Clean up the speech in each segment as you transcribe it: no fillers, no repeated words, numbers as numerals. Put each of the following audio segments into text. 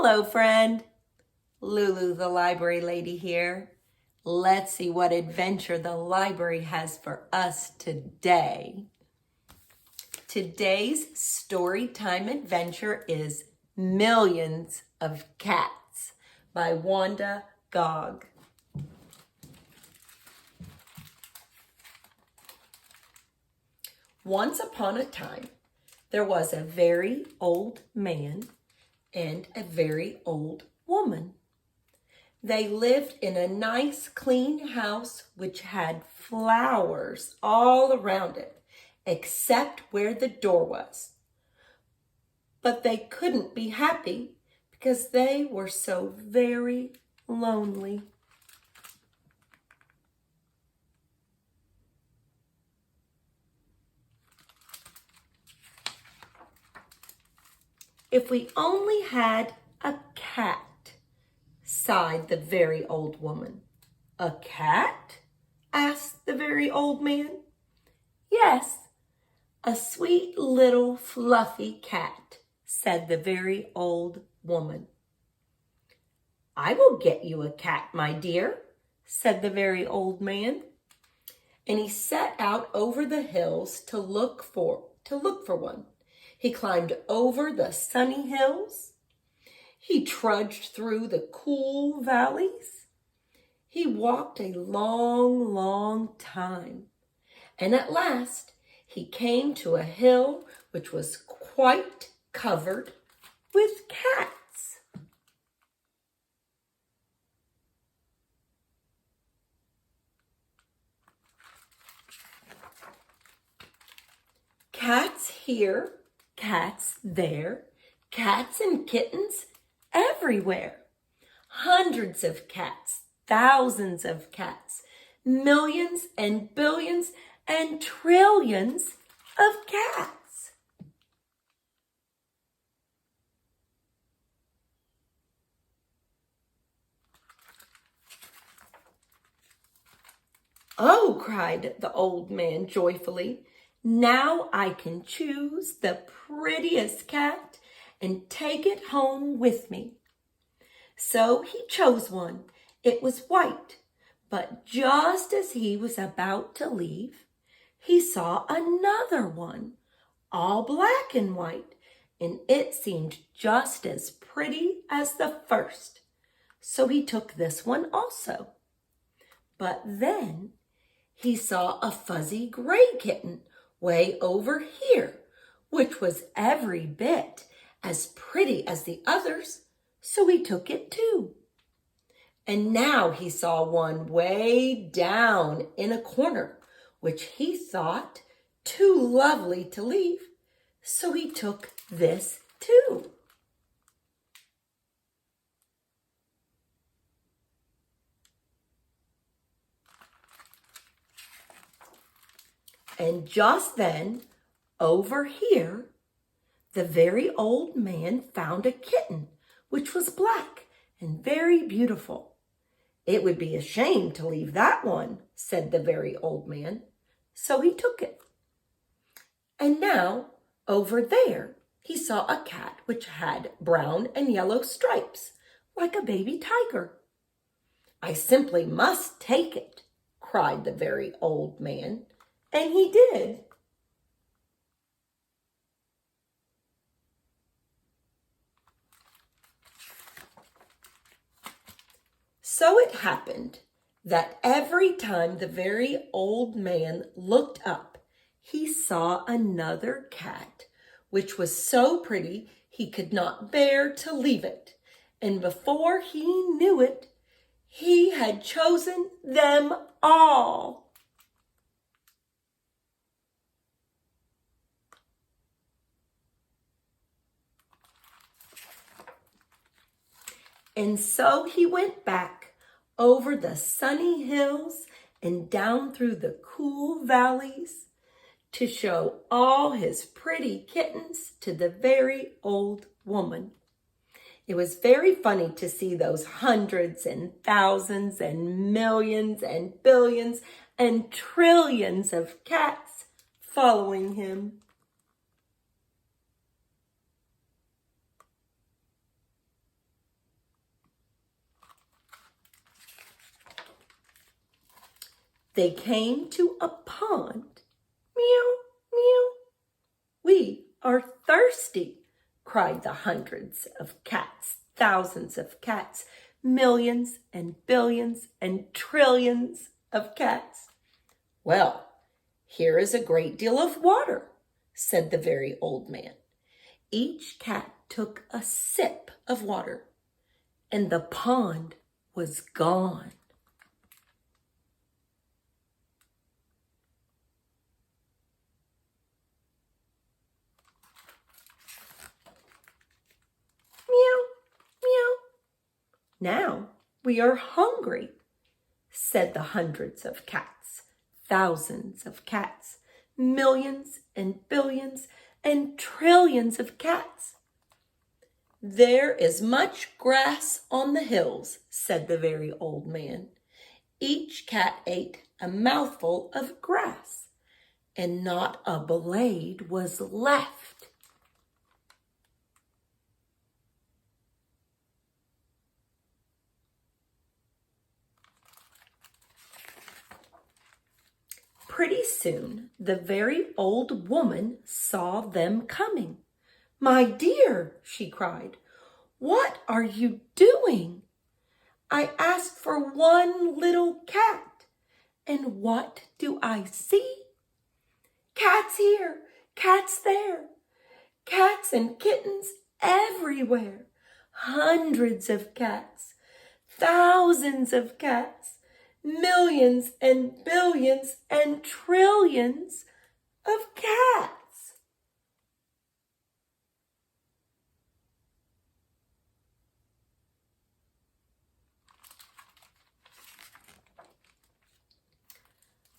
Hello, friend. Lulu, the library lady here. Let's see what adventure the library has for us today. Today's story time adventure is Millions of Cats by Wanda Gag. Once upon a time, there was a very old man and a very old woman. They lived in a nice, clean house which had flowers all around it, except where the door was. But they couldn't be happy because they were so very lonely. If we only had a cat, sighed the very old woman. A cat? Asked the very old man. Yes, a sweet little fluffy cat, said the very old woman. I will get you a cat, my dear, said the very old man. And he set out over the hills to look for one. He climbed over the sunny hills. He trudged through the cool valleys. He walked a long, long time. And at last, he came to a hill which was quite covered with cats. Cats here, cats there, cats and kittens everywhere. Hundreds of cats, thousands of cats, millions and billions and trillions of cats. Oh, cried the old man joyfully. Now I can choose the prettiest cat and take it home with me. So he chose one. It was white, but just as he was about to leave, he saw another one, all black and white, and it seemed just as pretty as the first. So he took this one also. But then he saw a fuzzy gray kitten way over here, which was every bit as pretty as the others, so he took it too. And now he saw one way down in a corner, which he thought too lovely to leave, so he took this too. And just then, over here, the very old man found a kitten, which was black and very beautiful. It would be a shame to leave that one, said the very old man. So he took it. And now, over there, he saw a cat which had brown and yellow stripes, like a baby tiger. I simply must take it, cried the very old man. And he did. So it happened that every time the very old man looked up, he saw another cat, which was so pretty he could not bear to leave it. And before he knew it, he had chosen them all. And so he went back over the sunny hills and down through the cool valleys to show all his pretty kittens to the very old woman. It was very funny to see those hundreds and thousands and millions and billions and trillions of cats following him. They came to a pond. Meow, meow. We are thirsty, cried the hundreds of cats, thousands of cats, millions and billions and trillions of cats. Well, here is a great deal of water, said the very old man. Each cat took a sip of water, and the pond was gone. Meow, meow. Now we are hungry, said the hundreds of cats, thousands of cats, millions and billions and trillions of cats. There is much grass on the hills, said the very old man. Each cat ate a mouthful of grass, and not a blade was left. Pretty soon, the very old woman saw them coming. My dear, she cried, what are you doing? I asked for one little cat, and what do I see? Cats here, cats there, cats and kittens everywhere, hundreds of cats, thousands of cats, millions and billions and trillions of cats.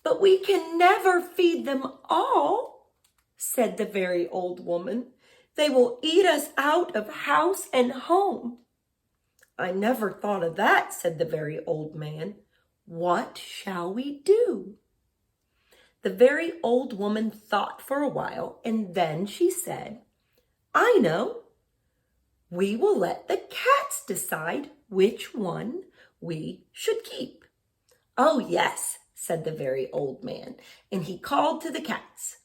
But we can never feed them all, said the very old woman. They will eat us out of house and home. I never thought of that, said the very old man. What shall we do? The very old woman thought for a while, and then she said, I know. We will let the cats decide which one we should keep. Oh, yes, said the very old man, and he called to the cats.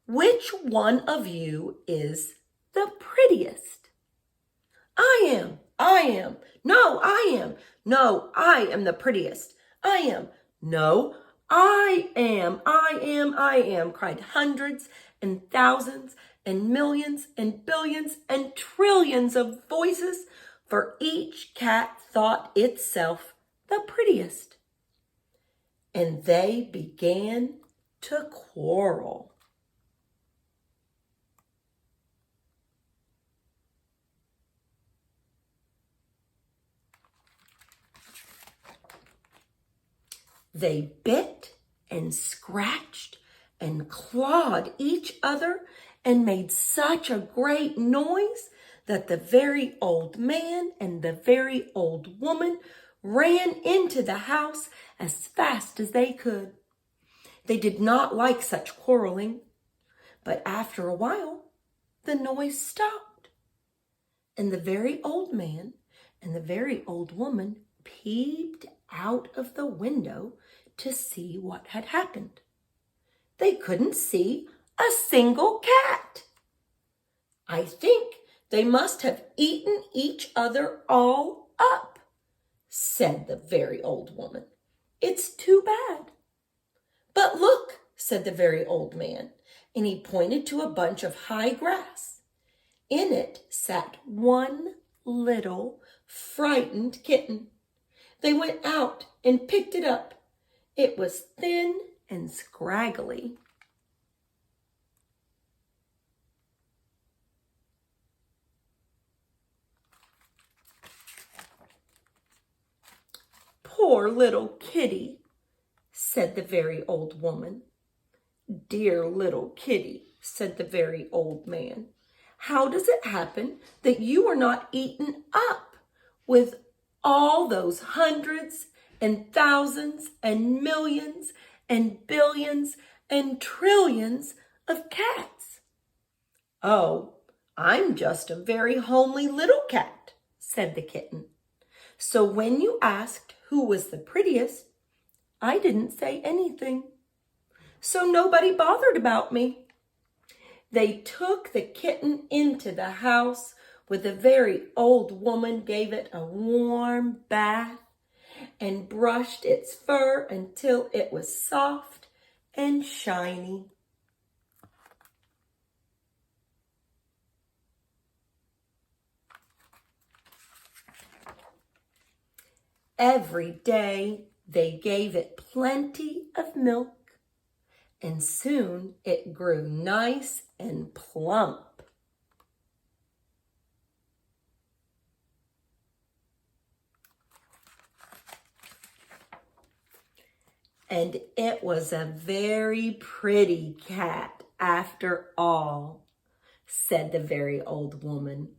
Which one of you is the prettiest? I am. No, I am. No, I am the prettiest. I am. No, I am, cried hundreds and thousands and millions and billions and trillions of voices, for each cat thought itself the prettiest. And they began to quarrel. They bit and scratched and clawed each other and made such a great noise that the very old man and the very old woman ran into the house as fast as they could. They did not like such quarreling, but after a while, the noise stopped, and the very old man and the very old woman peeped out of the window to see what had happened. They couldn't see a single cat. I think they must have eaten each other all up, said the very old woman. It's too bad. But look, said the very old man, and he pointed to a bunch of high grass. In it sat one little frightened kitten. They went out and picked it up. It was thin and scraggly. Poor little kitty, said the very old woman. Dear little kitty, said the very old man. How does it happen that you are not eaten up with all those hundreds and thousands and millions and billions and trillions of cats? Oh, I'm just a very homely little cat, said the kitten. So when you asked who was the prettiest, I didn't say anything, so nobody bothered about me. They took the kitten into the house where the very old woman gave it a warm bath and brushed its fur until it was soft and shiny. Every day they gave it plenty of milk, and soon it grew nice and plump. And it was a very pretty cat after all, said the very old woman.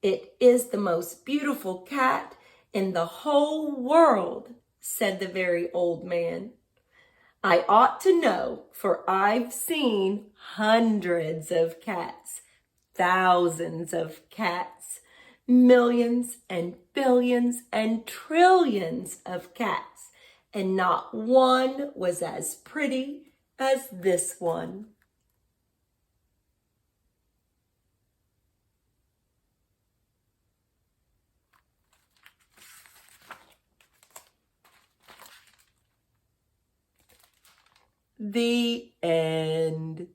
It is the most beautiful cat in the whole world, said the very old man. I ought to know, for I've seen hundreds of cats, thousands of cats, millions and billions and trillions of cats, and not one was as pretty as this one. The end.